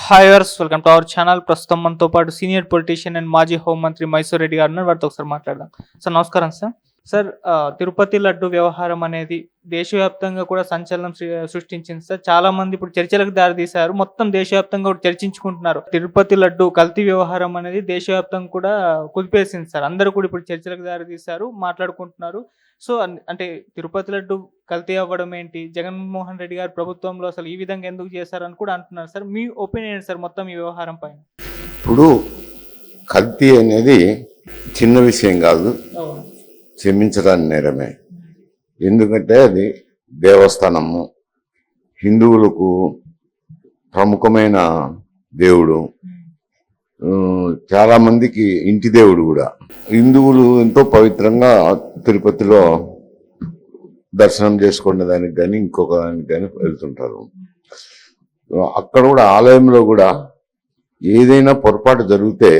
హాయర్స్ welcome to our channel. ప్రస్తుతం మనతో పాటు సీనియర్ పొలిటీషియన్ అండ్ మాజీ హోంమంత్రి మైసూర్ రెడ్డి గారు ఉన్నారు. వారితో ఒకసారి మాట్లాడదాం. సార్ నమస్కారం సార్. సార్ తిరుపతి లడ్డు వ్యవహారం అనేది దేశవ్యాప్తంగా కూడా సంచలనం సృష్టించింది సార్. చాలా మంది ఇప్పుడు చర్చలకు దారితీశారు. మొత్తం దేశవ్యాప్తంగా కూడా చర్చించుకుంటున్నారు. తిరుపతి లడ్డు కల్తీ వ్యవహారం అనేది దేశవ్యాప్తంగా కూడా కుదిపేసింది సార్. అందరూ కూడా ఇప్పుడు చర్చలకు దారితీశారు, మాట్లాడుకుంటున్నారు. సో అంటే తిరుపతి లడ్డు కల్తీ అవ్వడం ఏంటి, జగన్మోహన్ రెడ్డి గారు ప్రభుత్వంలో అసలు ఈ విధంగా ఎందుకు చేశారని కూడా అంటున్నారు సార్. మీ ఒపీనియన్ సార్ మొత్తం ఈ వ్యవహారం పైన? ఇప్పుడు కల్తీ అనేది చిన్న విషయం కాదు, క్షమించడానికి నేరమే. ఎందుకంటే అది దేవస్థానము, హిందువులకు ప్రముఖమైన దేవుడు, చాలా మందికి ఇంటి దేవుడు కూడా. హిందువులు ఎంతో పవిత్రంగా తిరుపతిలో దర్శనం చేసుకునే దానికి కానీ ఇంకొక దానికి కానీ వెళ్తుంటారు. అక్కడ కూడా ఆలయంలో కూడా ఏదైనా పొరపాటు జరిగితే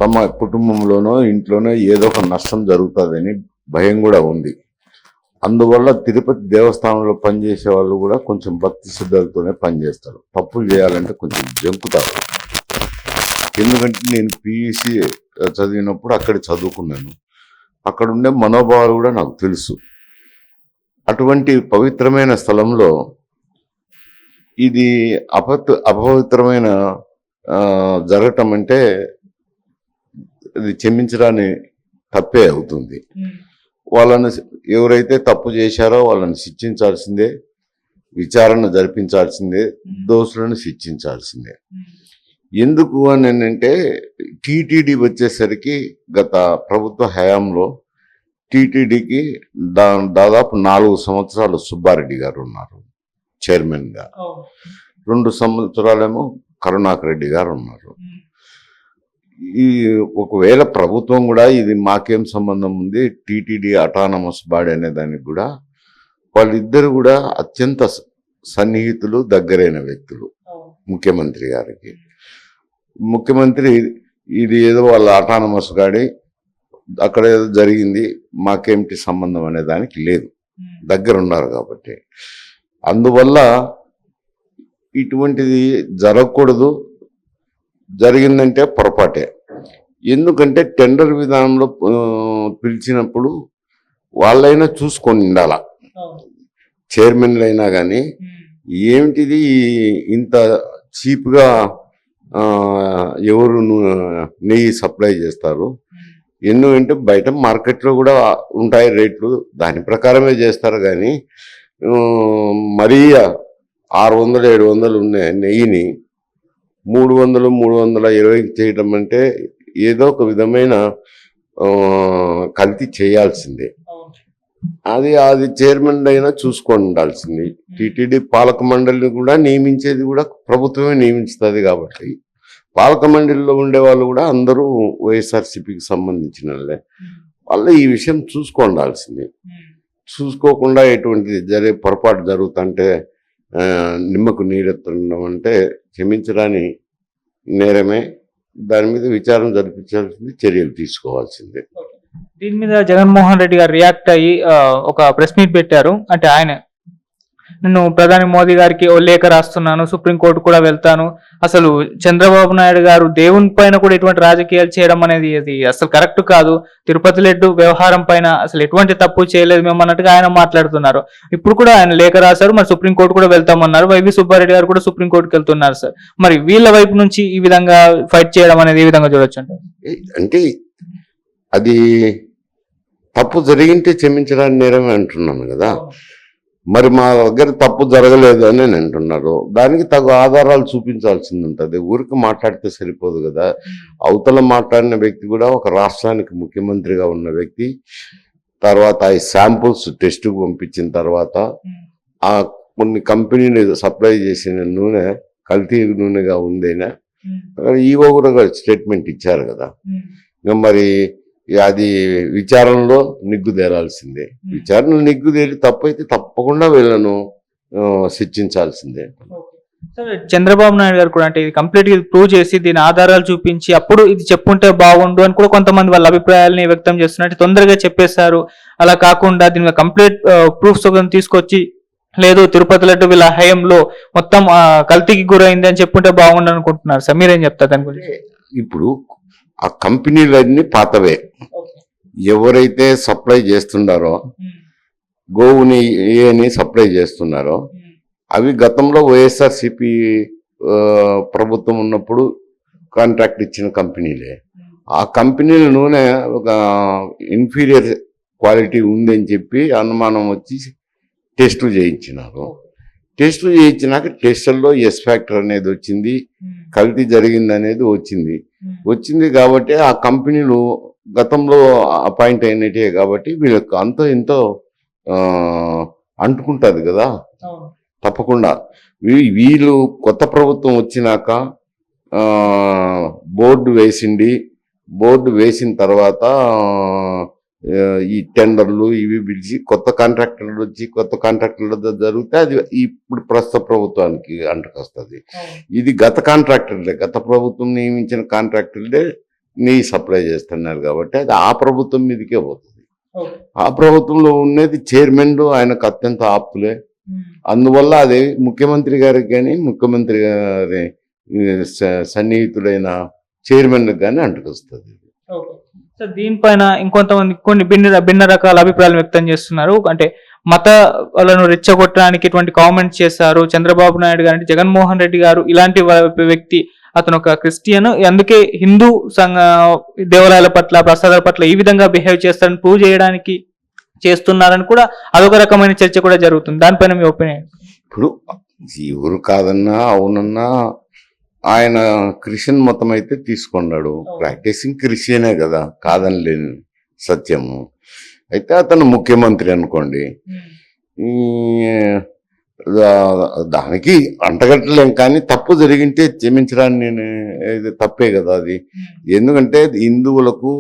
తమ కుటుంబంలోనో ఇంట్లోనో ఏదో ఒక నష్టం జరుగుతుందని భయం కూడా ఉంది. అందువల్ల తిరుపతి దేవస్థానంలో పనిచేసే వాళ్ళు కూడా కొంచెం భక్తి శ్రద్ధలతోనే పనిచేస్తారు. తప్పులు చేయాలంటే కొంచెం జంకుతారు. ఎందుకంటే నేను పియూసీ చదివినప్పుడు అక్కడ చదువుకున్నాను. అక్కడ ఉండే మనోభావాలు కూడా నాకు తెలుసు. అటువంటి పవిత్రమైన స్థలంలో ఇది అపవిత్రమైన జరగటం అంటే అది క్షమించడాన్ని తప్పే అవుతుంది. వాళ్ళని ఎవరైతే తప్పు చేశారో వాళ్ళని శిక్షించాల్సిందే, విచారణ జరిపించాల్సిందే, దోషులను శిక్షించాల్సిందే. ఎందుకు అని అంటే టీటీడీ వచ్చేసరికి గత ప్రభుత్వ హయాంలో టీటీడీకి దాదాపు 4 సంవత్సరాలు సుబ్బారెడ్డి గారు ఉన్నారు చైర్మన్గా. 2 సంవత్సరాలేమో కరుణాకర్ రెడ్డి గారు ఉన్నారు. ఈ ఒకవేళ ప్రభుత్వం కూడా ఇది మాకేం సంబంధం ఉంది, టీటీడీ అటానమస్ బాడీ అనే దానికి కూడా వాళ్ళిద్దరు కూడా అత్యంత సన్నిహితులు, దగ్గరైన వ్యక్తులు ముఖ్యమంత్రి గారికి. ముఖ్యమంత్రి ఇది ఏదో వాళ్ళ అటానమస్ గాడి అక్కడ ఏదో జరిగింది, మాకేమిటి సంబంధం అనే దానికి లేదు, దగ్గర ఉన్నారు కాబట్టి. అందువల్ల ఇటువంటిది జరగకూడదు. జరిగిందంటే పొరపాటే. ఎందుకంటే టెండర్ విధానంలో పిలిచినప్పుడు వాళ్ళైనా చూసుకొని ఉండాల. చైర్మన్లు అయినా కానీ ఏమిటిది ఇంత చీప్గా ఎవరు నెయ్యి సప్లై చేస్తారు, ఎందుకంటే బయట మార్కెట్లో కూడా ఉంటాయి రేట్లు, దాని ప్రకారమే చేస్తారు. కానీ మరీ 600-700 ఉన్న నెయ్యిని 300-320 చేయడం అంటే ఏదో ఒక విధమైన కల్తీ చేయాల్సిందే. అది చైర్మన్ అయినా చూసుకొని ఉండాల్సింది. టీటీడీ పాలక మండలిని కూడా నియమించేది కూడా ప్రభుత్వమే నియమిస్తుంది కాబట్టి పాలక మండలిలో ఉండే వాళ్ళు కూడా అందరూ వైఎస్ఆర్సీపీకి సంబంధించిన వాళ్ళు ఈ విషయం చూసుకోండాల్సింది. చూసుకోకుండా ఎటువంటి పొరపాటు జరుగుతుంటే నిమ్మకు నీరెత్తడం అంటే క్షమించడానికి నేరమే. దాని మీద విచారణ జరిపించాల్సింది, చర్యలు తీసుకోవాల్సిందే. దీని మీద జగన్మోహన్ రెడ్డి గారు రియాక్ట్ అయ్యి ఒక ప్రెస్ మీట్ పెట్టారు. అంటే ఆయన నేను ప్రధాని మోదీ గారికి ఓ లేఖ రాస్తున్నాను, సుప్రీంకోర్టు కూడా వెళ్తాను, అసలు చంద్రబాబు నాయుడు గారు దేవుని పైన కూడా ఎటువంటి రాజకీయాలు చేయడం అనేది అది అసలు కరెక్ట్ కాదు, తిరుపతి లడ్డు వ్యవహారం పైన అసలు ఎటువంటి తప్పు చేయలేదు మేము అన్నట్టుగా ఆయన మాట్లాడుతున్నారు. ఇప్పుడు కూడా ఆయన లేఖ రాశారు, మరి సుప్రీంకోర్టు కూడా వెళ్తామన్నారు. వైవి సుబ్బారెడ్డి గారు కూడా సుప్రీంకోర్టుకి వెళ్తున్నారు సార్. మరి వీళ్ళ వైపు నుంచి ఈ విధంగా ఫైట్ చేయడం అనేది ఏ విధంగా చూడొచ్చు అంటే అది తప్పు జరిగింటే క్షమించడానికి నేరమే అంటున్నాను కదా. మరి మా దగ్గర తప్పు జరగలేదు అని అంటున్నారు. దానికి తగు ఆధారాలు చూపించాల్సింది ఉంటుంది. ఊరికి మాట్లాడితే సరిపోదు కదా. అవతల మాట్లాడిన వ్యక్తి కూడా ఒక రాష్ట్రానికి ముఖ్యమంత్రిగా ఉన్న వ్యక్తి. తర్వాత ఈ శాంపుల్స్ టెస్ట్కు పంపించిన తర్వాత ఆ కొన్ని కంపెనీని సప్లై చేసిన నూనె కల్తీ నూనెగా ఉందేనా ఈవో కూడా స్టేట్మెంట్ ఇచ్చారు కదా. ఇంకా మరి అది విచారణలో నిగ్గుదేరాల్సిందే. విచారణలో నిగ్గుదేరి తప్పైతే తప్పకుండా వీళ్ళను శిక్షించాల్సిందే. చంద్రబాబు నాయుడు గారు కూడా అంటే ఇది కంప్లీట్ గా ప్రూవ్ చేసి దీని ఆధారాలు చూపించి అప్పుడు ఇది చెప్పుంటే బాగుండు అని కూడా కొంతమంది వాళ్ళ అభిప్రాయాలని వ్యక్తం చేస్తున్నట్టు తొందరగా చెప్పేశారు. అలా కాకుండా దీని కంప్లీట్ ప్రూఫ్స్ తీసుకొచ్చి లేదు తిరుపతి లడ్డు వీళ్ళ హయాంలో మొత్తం కల్తీకి గురైంది అని చెప్పుంటే బాగుండు అనుకుంటున్నారు సార్, మీరేం చెప్తారు దాని గురించి? ఇప్పుడు ఆ కంపెనీలన్నీ పాతవే. ఎవరైతే సప్లై చేస్తున్నారో గోవుని ఏని సప్లై చేస్తున్నారో అవి గతంలో వైఎస్ఆర్సిపి ప్రభుత్వం ఉన్నప్పుడు కాంట్రాక్ట్ ఇచ్చిన కంపెనీలే. ఆ కంపెనీల నూనె ఒక ఇన్ఫీరియర్ క్వాలిటీ ఉందని చెప్పి అనుమానం వచ్చి టెస్టులు చేయించినారు. టెస్టులు చేయించినాక టెస్టుల్లో ఎస్ ఫ్యాక్టర్ అనేది వచ్చింది, కల్తీ జరిగింది అనేది వచ్చింది కాబట్టి ఆ కంపెనీలు గతంలో అపాయింట్ అయినట్టే కాబట్టి వీళ్ళకి అంతో ఎంతో అంటుకుంటుంది కదా తప్పకుండా. వీళ్ళు కొత్త ప్రభుత్వం వచ్చినాక బోర్డు వేసిన తర్వాత ఈ టెండర్లు ఇవి పిలిచి కొత్త కాంట్రాక్టర్లు వచ్చి కొత్త కాంట్రాక్టర్లతో జరిగితే అది ఇప్పుడు ప్రస్తుత ప్రభుత్వానికి అంటకొస్తుంది. ఇది గత కాంట్రాక్టర్లే, గత ప్రభుత్వం నియమించిన కాంట్రాక్టర్లే నెయ్యి సప్లై చేస్తున్నారు కాబట్టి అది ఆ ప్రభుత్వం మీదకే పోతుంది. ఆ ప్రభుత్వంలో ఉన్నది చైర్మన్ ఆయనకు అత్యంత ఆప్తులే. అందువల్ల అది ముఖ్యమంత్రి గారికి కానీ ముఖ్యమంత్రి గారి సన్నిహితుడైన చైర్మన్కి కానీ అంటకొస్తుంది. సో దీనిపైన ఇంకొంతమంది కొన్ని భిన్న రకాల అభిప్రాయాలు వ్యక్తం చేస్తున్నారు. అంటే మతాలను రెచ్చగొట్టడానికి ఇటువంటి కామెంట్స్ చేశారు చంద్రబాబు నాయుడు గారు, జగన్మోహన్ రెడ్డి గారు ఇలాంటి వ్యక్తి, అతను ఒక క్రిస్టియన్, అందుకే హిందూ దేవాలయాల పట్ల ప్రసాదాల పట్ల ఈ విధంగా బిహేవ్ చేస్తారని ప్రూవ్ చేయడానికి చేస్తున్నారని కూడా అదొక రకమైన చర్చ కూడా జరుగుతుంది. దానిపైన మీ ఒపీనియన్? ఇప్పుడు ఎవరు కాదన్నా అవునన్నా ఆయన క్రిస్టియన్ మతం అయితే తీసుకున్నాడు, ప్రాక్టీసింగ్ క్రిస్టియనే కదా, కాదని లేని సత్యము. అయితే అతను ముఖ్యమంత్రి అనుకోండి, దానికి అంటగట్టలేం, కానీ తప్పు జరిగింటే క్షమించడానికి నేను తప్పే కదా అది. ఎందుకంటే హిందువులకు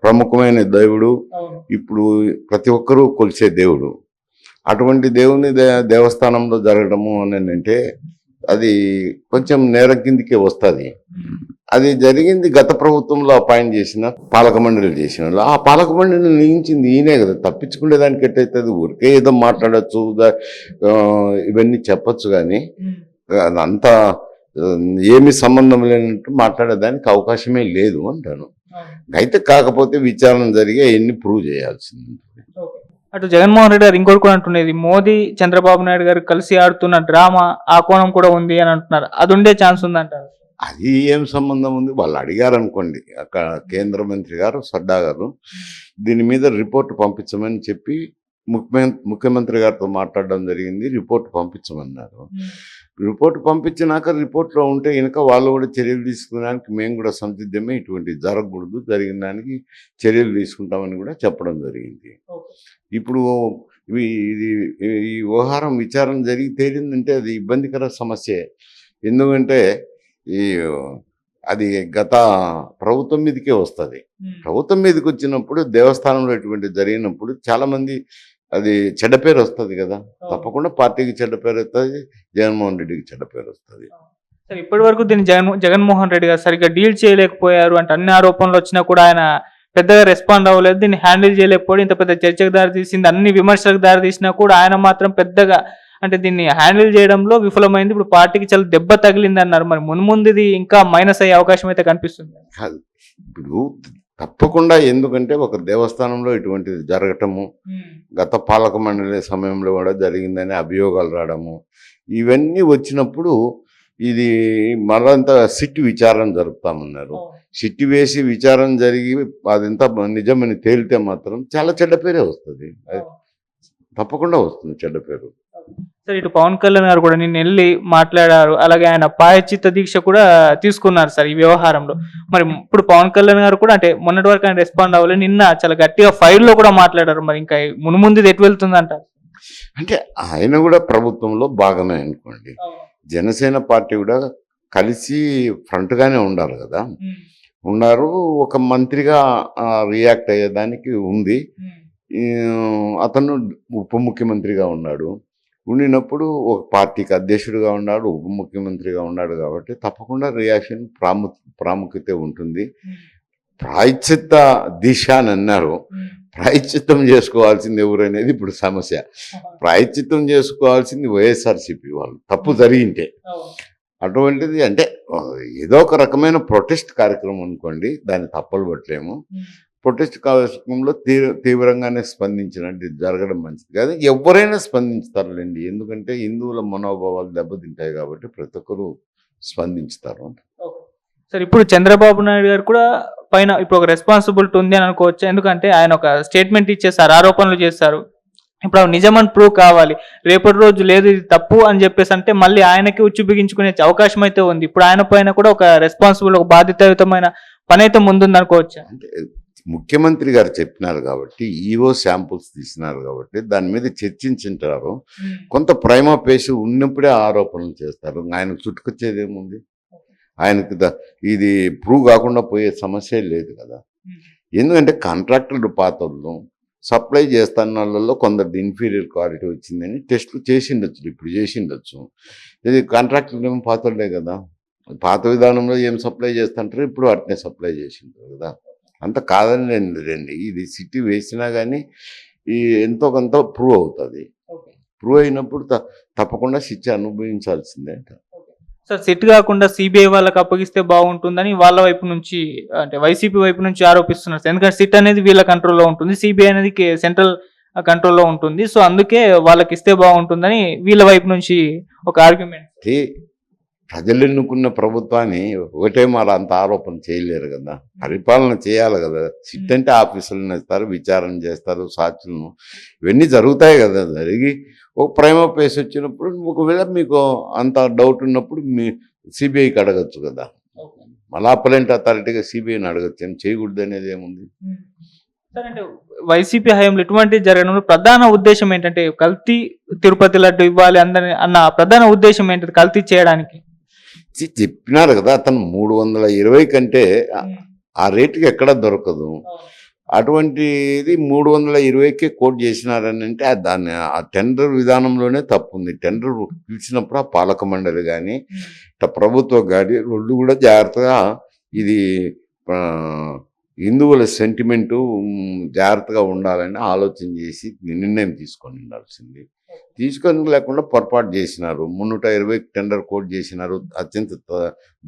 ప్రముఖమైన దేవుడు, ఇప్పుడు ప్రతి ఒక్కరూ కొలిసే దేవుడు. అటువంటి దేవుని దేవస్థానంలో జరగడము అని అంటే అది కొంచెం నేరం కిందికే వస్తుంది. అది జరిగింది గత ప్రభుత్వంలో అపాయింట్ చేసిన పాలక మండలి చేసిన వాళ్ళు. ఆ పాలక మండలిని నియమించింది ఈయనే కదా, తప్పించుకునే దానికి ఎట్టయితుంది? ఊరికే ఏదో మాట్లాడచ్చు, ఇవన్నీ చెప్పచ్చు, కానీ అంత ఏమి సంబంధం లేనట్టు మాట్లాడేదానికి అవకాశమే లేదు అంటాను. అయితే కాకపోతే విచారణ జరిగే ఎన్ని ప్రూవ్ చేయాల్సింది. అటు జగన్మోహన్ రెడ్డి గారు ఇంకోటి కూడా అంటున్నది, మోదీ చంద్రబాబు నాయుడు గారు కలిసి ఆడుతున్న డ్రామా ఆ కోణం కూడా ఉంది అని అంటున్నారు. అది ఉండే ఛాన్స్ ఉందంటారు? అది ఏం సంబంధం ఉంది? వాళ్ళు అడిగారు అనుకోండి, అక్కడ కేంద్ర మంత్రి గారు సడ్డా గారు దీని మీద రిపోర్ట్ పంపించమని చెప్పి ముఖ్యమంత్రి గారితో మాట్లాడడం జరిగింది. రిపోర్ట్ పంపించమన్నారు. రిపోర్ట్ పంపించినాక రిపోర్ట్లో ఉంటే కనుక వాళ్ళు కూడా చర్యలు తీసుకునేదానికి మేము కూడా సంసిద్ధమే, ఇటువంటి జరగకూడదు, జరిగిన దానికి చర్యలు తీసుకుంటామని కూడా చెప్పడం జరిగింది. ఇప్పుడు ఈ వ్యవహారం విచారణ జరిగి తేలిందంటే అది ఇబ్బందికర సమస్యే. ఎందుకంటే అది గత ప్రభుత్వం మీదకే వస్తుంది. ప్రభుత్వం మీదకి వచ్చినప్పుడు దేవస్థానంలో ఇటువంటి జరిగినప్పుడు చాలా మంది అది చెడ్డ పేరు వస్తుంది కదా, తప్పకుండా పార్టీకి చెడ్డ పేరు వస్తుంది, జగన్మోహన్ రెడ్డికి చెడ్డ పేరు వస్తుంది. సరే, ఇప్పటి వరకు దీన్ని జగన్మోహన్ రెడ్డి గారు సరిగ్గా డీల్ చేయలేకపోయారు అంటే అన్ని ఆరోపణలు వచ్చినా కూడా ఆయన పెద్దగా రెస్పాండ్ అవ్వలేదు, దీన్ని హ్యాండిల్ చేయలేకపోవడం ఇంత పెద్ద చర్చకు దారితీసింది, అన్ని విమర్శలకు దారితీసినా కూడా ఆయన మాత్రం పెద్దగా అంటే దీన్ని హ్యాండిల్ చేయడంలో విఫలమైంది. ఇప్పుడు పార్టీకి చాలా దెబ్బ తగిలింది అన్నారు. మరి ముందు ఇది ఇంకా మైనస్ అయ్యే అవకాశం అయితే కనిపిస్తుంది. ఇప్పుడు తప్పకుండా, ఎందుకంటే ఒక దేవస్థానంలో ఇటువంటిది జరగటము, గత పాలక మండలి సమయంలో కూడా జరిగిందని అభియోగాలు రావడము, ఇవన్నీ వచ్చినప్పుడు ఇది మరంత సిట్ విచారణ జరుపుతామన్నారు. సిట్ వేసి విచారణ జరిగి అదంతా నిజమని తేలితే మాత్రం చాలా చెడ్డ పేరే వస్తుంది. తప్పకుండా వస్తుంది చెడ్డ పేరు. సార్, ఇటు పవన్ కళ్యాణ్ గారు కూడా నిన్న వెళ్ళి మాట్లాడారు, అలాగే ఆయన పాయచిత్త దీక్ష కూడా తీసుకున్నారు సార్ ఈ వ్యవహారంలో. మరి ఇప్పుడు పవన్ కళ్యాణ్ గారు కూడా అంటే మొన్నటి వరకు ఆయన రెస్పాండ్ అవ్వలేదు, నిన్న చాలా గట్టిగా ఫైర్ లో కూడా మాట్లాడారు. మరి ఇంకా మున్ముందు ఎటు వెళ్తుందంట? అంటే ఆయన కూడా ప్రభుత్వంలో భాగమే అనుకోండి, జనసేన పార్టీ కూడా కలిసి ఫ్రంట్ గానే ఉండాలి కదా, ఉన్నారు. ఒక మంత్రిగా రియాక్ట్ అయ్యేదానికి ఉంది. అతను ఉప ముఖ్యమంత్రిగా ఉన్నాడు, ఉండినప్పుడు ఒక పార్టీకి అధ్యక్షుడిగా ఉన్నాడు, ఉప ముఖ్యమంత్రిగా ఉన్నాడు కాబట్టి తప్పకుండా రియాక్షన్ ప్రాముఖ్యత ఉంటుంది. ప్రాయశ్చిత్త దిశ అని అన్నారు. ప్రాయశ్చిత్తం చేసుకోవాల్సింది ఎవరు అనేది ఇప్పుడు సమస్య. ప్రాయశ్చిత్తం చేసుకోవాల్సింది వైఎస్ఆర్సీపీ వాళ్ళు, తప్పు జరిగింటే. అటువంటిది అంటే ఏదో ఒక రకమైన ప్రొటెస్ట్ కార్యక్రమం అనుకోండి, దాన్ని తప్పలు పట్టలేము. ప్రొటెస్ట్ కార్యక్రమంలో తీవ్రంగానే స్పందించినట్టు జరగడం మంచిది కాదు. ఎవరైనా స్పందించుతారులేండి, ఎందుకంటే హిందువుల మనోభావాలు దెబ్బతింటాయి కాబట్టి ప్రతి ఒక్కరు స్పందించుతారు. సార్, ఇప్పుడు చంద్రబాబు నాయుడు గారు కూడా పైన ఇప్పుడు ఒక రెస్పాన్సిబిలిటీ ఉంది అని అనుకోవచ్చు. ఎందుకంటే ఆయన ఒక స్టేట్మెంట్ ఇచ్చేసారు, ఆరోపణలు చేశారు. ఇప్పుడు అవి నిజమని ప్రూవ్ కావాలి. రేపటి రోజు లేదు ఇది తప్పు అని చెప్పేసి అంటే మళ్ళీ ఆయనకి ఉచ్చు బిగించుకునే అవకాశం అయితే ఉంది. ఇప్పుడు ఆయన పైన కూడా ఒక రెస్పాన్సిబుల్, ఒక బాధ్యతాయుతమైన పని అయితే ముందుంది అనుకోవచ్చు. అంటే ముఖ్యమంత్రి గారు చెప్పినారు కాబట్టి, ఈవో శాంపుల్స్ తీసినారు కాబట్టి దాని మీద చర్చించుంటారు. కొంత ప్రైమా పేసి ఉన్నప్పుడే ఆరోపణలు చేస్తారు. ఆయనకు చుట్టుకొచ్చేది ఏముంది? ఆయనకు ఇది ప్రూవ్ కాకుండా పోయే సమస్య లేదు కదా. ఎందుకంటే కాంట్రాక్టర్లు పాతలు సప్లై చేస్తున్న వాళ్ళలో కొందరు ఇన్ఫీరియర్ క్వాలిటీ వచ్చిందని టెస్టులు చేసిండొచ్చు, ఇప్పుడు చేసిండొచ్చు. ఇది కాంట్రాక్టర్లు ఏమో పాతలే కదా, పాత విధానంలో ఏం సప్లై చేస్తుంటారు, ఇప్పుడు వాటినే సప్లై చేసింటారు కదా. అంత కాదని రండి, ఇది సిటీ వేసినా కానీ ఈ ఎంతో కొంత ప్రూవ్ అవుతుంది. ప్రూవ్ అయినప్పుడు తప్పకుండా శిక్ష అనుభవించాల్సిందే. సార్, సిట్ కాకుండా సిబిఐ వాళ్ళకి అప్పగిస్తే బాగుంటుందని వాళ్ళ వైపు నుంచి, అంటే వైసీపీ వైపు నుంచి ఆరోపిస్తున్నారు. ఎందుకంటే సిట్ అనేది వీళ్ళ కంట్రోల్లో ఉంటుంది, సిబిఐ అనేది సెంట్రల్ కంట్రోల్లో ఉంటుంది. సో అందుకే వాళ్ళకి ఇస్తే బాగుంటుందని వీళ్ళ వైపు నుంచి ఒక ఆర్గ్యుమెంట్. ప్రజలు ఎన్నుకున్న ప్రభుత్వాన్ని ఒకటే మాట అంత ఆరోపణ చేయలేరు కదా, పరిపాలన చేయాలి కదా. సిట్ అంటే ఆఫీసులను ఇస్తారు, విచారణ చేస్తారు, సాక్షులను ఇవన్నీ జరుగుతాయి కదా. జరిగి ఒక ప్రైమా పేస్ వచ్చినప్పుడు ఒకవేళ మీకు అంత డౌట్ ఉన్నప్పుడు మీ సిబిఐకి అడగచ్చు కదా. మళ్ళీ అప్పలెంట్ అథారిటీగా సిబిఐని అడగచ్చు, ఏం చేయకూడదు అనేది ఏముంది? సార్, అంటే వైసీపీ హయాంలో ఇటువంటి జరగడంలో ప్రధాన ఉద్దేశం ఏంటంటే కల్తీ తిరుపతి లడ్డు ఇవ్వాలి అందరిని అన్న ప్రధాన ఉద్దేశం ఏంటంటే కల్తీ చేయడానికి చెప్పినారు కదా. అతను 320 కంటే ఆ రేటుకి ఎక్కడ దొరకదు. అటువంటిది 320కే కోట్ చేసినారని అంటే దాన్ని ఆ టెండర్ విధానంలోనే తప్పు ఉంది. టెండర్ పిలిచినప్పుడు ఆ పాలక మండలి కానీ ప్రభుత్వ గాడి రెండు కూడా జాగ్రత్తగా ఇది హిందువుల సెంటిమెంటు జాగ్రత్తగా ఉండాలని ఆలోచన చేసి నిర్ణయం తీసుకొని ఉండాల్సింది. తీసుకొని లేకుండా పొరపాటు చేసినారు. 320 టెండర్ కోట్ చేసినారు. అత్యంత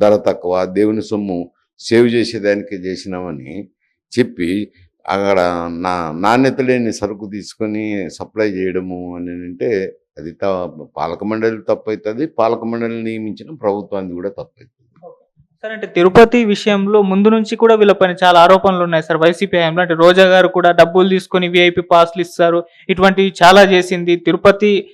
ధర తక్కువ, దేవుని సొమ్ము సేవ్ చేసేదానికి చేసినామని చెప్పి అక్కడ నాణ్యత లేని సరుకు తీసుకొని సప్లై చేయడము అని అంటే అది పాలక మండలి తప్పు అవుతుంది. పాలక మండలిని నియమించిన ప్రభుత్వానికి కూడా తప్పు అవుతుంది. సార్, అంటే తిరుపతి విషయంలో ముందు నుంచి కూడా వీళ్ళపైన చాలా ఆరోపణలు ఉన్నాయి సార్ వైసీపీ హయాంలో. అంటే రోజా గారు కూడా డబ్బులు తీసుకొని విఐపి పాస్లు ఇస్తారు, ఇటువంటివి చాలా చేసింది. తిరుపతి